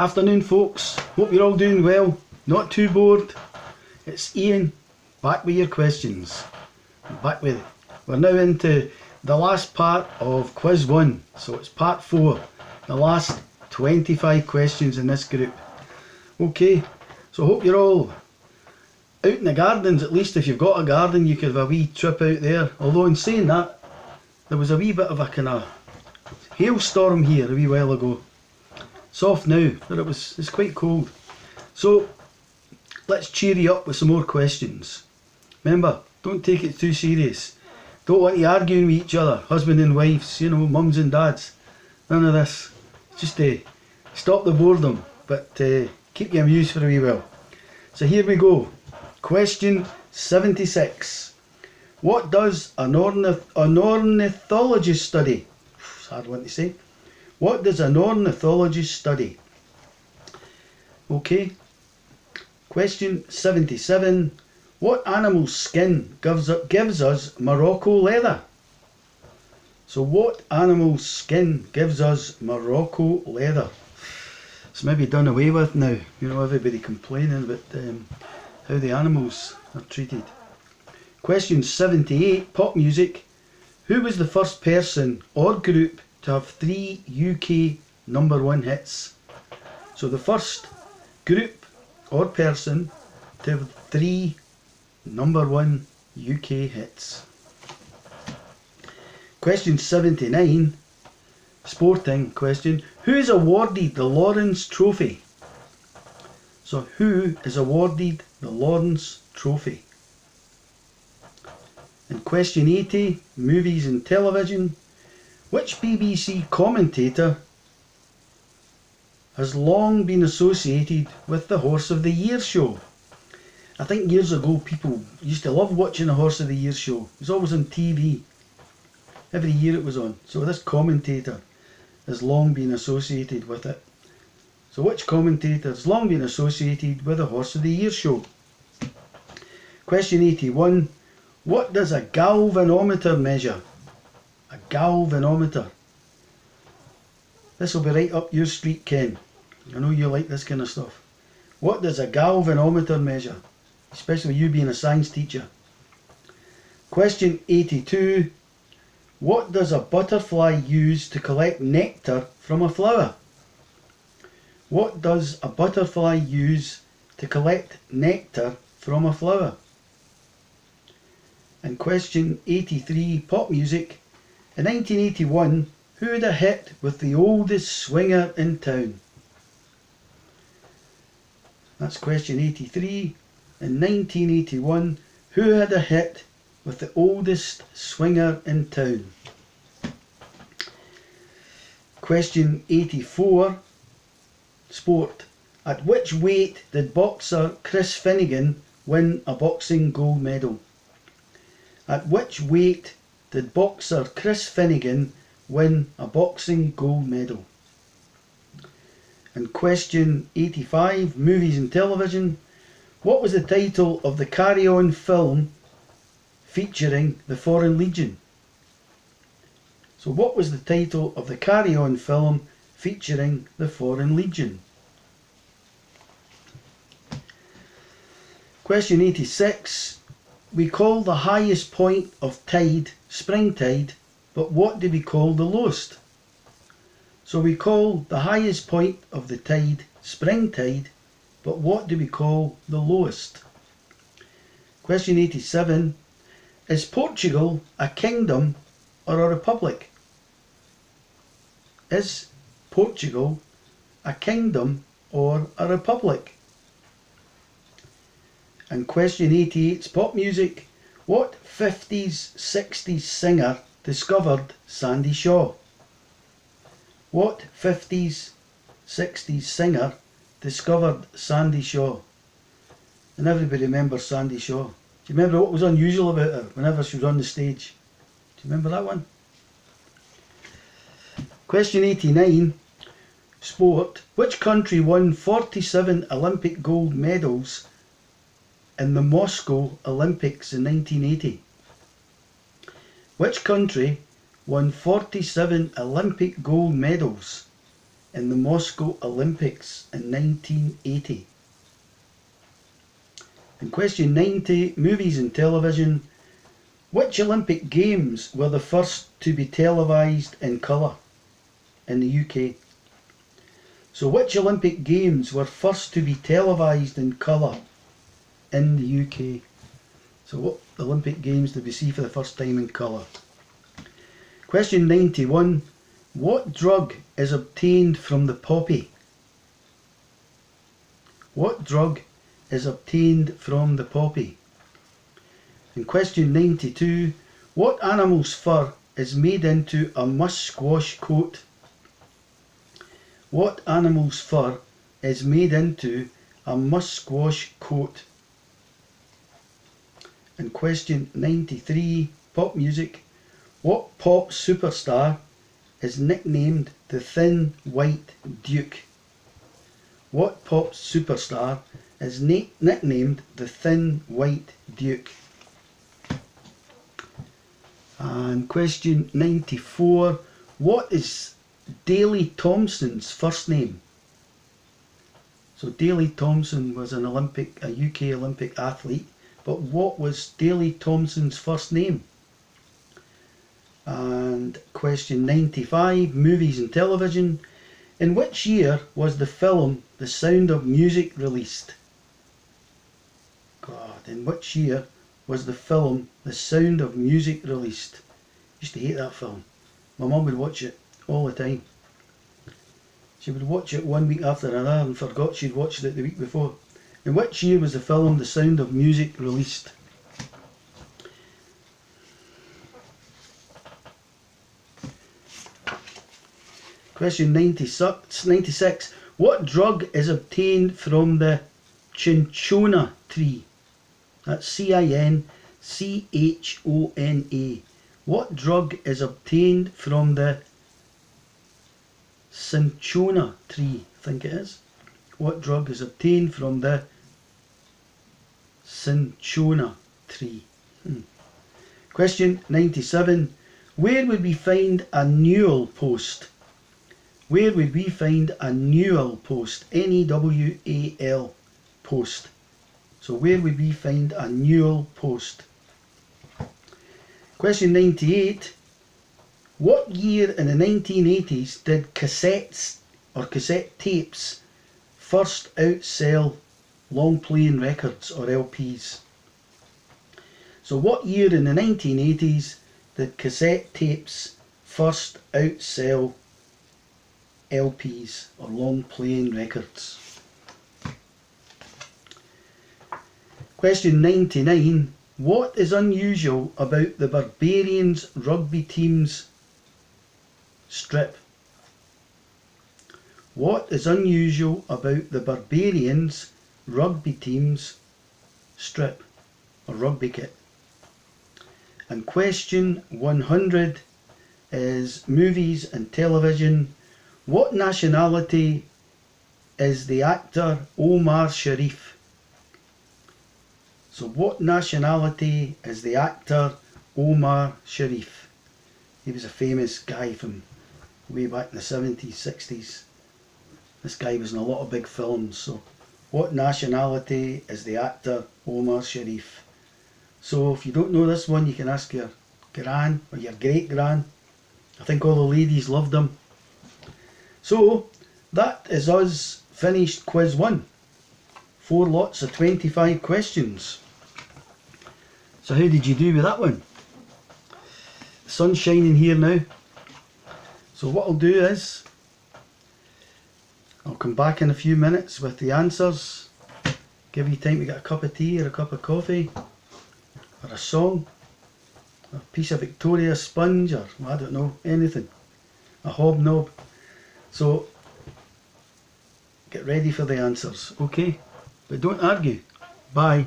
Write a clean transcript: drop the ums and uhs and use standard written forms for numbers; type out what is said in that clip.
Afternoon folks, hope you're all doing well, not too bored. It's Ian, back with your questions. We're now into the last part of quiz 1, so it's part 4, the last 25 questions in this group. Okay, so hope you're all out in the gardens. At least if you've got a garden you could have a wee trip out there, although in saying that, there was a wee bit of a kind of hailstorm here a wee while ago. It's off now, but it's quite cold. So let's cheer you up with some more questions. Remember, don't take it too serious. Don't want you arguing with each other, husband and wives, you know, mums and dads. None of this. Just stop the boredom, but keep you amused for a wee while. So here we go. Question 76. What does an ornithologist study? It's a hard one to say. What does an ornithologist study? Okay. Question 77. What animal's skin gives us Morocco leather? So what animal's skin gives us Morocco leather? It's maybe done away with now. You know, everybody complaining about how the animals are treated. Question 78. Pop music. Who was the first person or group to have 3 UK #1 hits? So the first group or person to have 3 #1 UK hits. Question 79, sporting question. Who is awarded the Lawrence Trophy? So who is awarded the Lawrence Trophy? And question 80, movies and television. Which BBC commentator has long been associated with the Horse of the Year show? I think years ago people used to love watching the Horse of the Year show. It was always on TV. Every year it was on. So this commentator has long been associated with it. So which commentator has long been associated with the Horse of the Year show? Question 81. What does a galvanometer measure? A galvanometer. This will be right up your street, Ken. I know you like this kind of stuff. What does a galvanometer measure? Especially you being a science teacher. Question 82. What does a butterfly use to collect nectar from a flower? What does a butterfly use to collect nectar from a flower? And question 83. Pop music. In 1981, who had a hit with the oldest swinger in town? That's question 83. In 1981, who had a hit with the oldest swinger in town? Question 84, sport. At which weight did boxer Chris Finnegan win a boxing gold medal? At which weight did boxer Chris Finnegan win a boxing gold medal? And question 85, movies and television. What was the title of the Carry On film featuring the Foreign Legion? So what was the title of the Carry On film featuring the Foreign Legion? Question 86. We call the highest point of tide spring tide, but what do we call the lowest? So we call the highest point of the tide spring tide, but what do we call the lowest? Question 87. Is Portugal a kingdom or a republic? Is Portugal a kingdom or a republic? And question 88, pop music. What 50s, 60s singer discovered Sandie Shaw? What 50s, 60s singer discovered Sandie Shaw? And everybody remembers Sandie Shaw. Do you remember what was unusual about her whenever she was on the stage? Do you remember that one? Question 89, sport. Which country won 47 Olympic gold medals in the Moscow Olympics in 1980? Which country won 47 Olympic gold medals in the Moscow Olympics in 1980? And question 90, movies and television. Which Olympic Games were the first to be televised in colour in the UK? So which Olympic Games were first to be televised in colour in the UK? So what Olympic Games did we see for the first time in colour? Question 91. What drug is obtained from the poppy? What drug is obtained from the poppy? And question 92. What animal's fur is made into a musquash coat? What animal's fur is made into a musquash coat? And question 93. Pop music. What pop superstar is nicknamed the Thin White Duke? What pop superstar is nicknamed the Thin White Duke? And question 94. What is Daley Thompson's first name? So Daley Thompson was a UK Olympic athlete, but what was Daley Thompson's first name? And question 95, movies and television. In which year was the film The Sound of Music released? God, in which year was the film The Sound of Music released? I used to hate that film. My mum would watch it all the time. She would watch it one week after another and forgot she'd watched it the week before. In which year was the film The Sound of Music released? Question 96. What drug is obtained from the cinchona tree? That's cinchona. What drug is obtained from the cinchona tree? I think it is. What drug is obtained from the cinchona tree? Question 97. Where would we find a newel post? Where would we find a newel post? N-E-W-A-L post. So where would we find a newel post? Question 98. What year in the 1980s did cassettes or cassette tapes first outsell long playing records or LPs? So what year in the 1980s did cassette tapes first outsell LPs or long playing records? Question 99. What is unusual about the Barbarians rugby team's strip? What is unusual about the Barbarians rugby team's strip or rugby kit? And question 100 is movies and television. What nationality is the actor Omar Sharif? So what nationality is the actor Omar Sharif? He was a famous guy from way back in the 70s, 60s. This guy was in a lot of big films. So what nationality is the actor Omar Sharif? So if you don't know this one, you can ask your gran or your great gran. I think all the ladies loved him. So that is us finished quiz 1. 4 lots of 25 questions. So how did you do with that one? The sun's shining here now. So what I'll do is I'll come back in a few minutes with the answers. Give you time to get a cup of tea or a cup of coffee or a song, a piece of Victoria sponge, or I don't know, anything. A hobnob. So get ready for the answers, okay? But don't argue. Bye.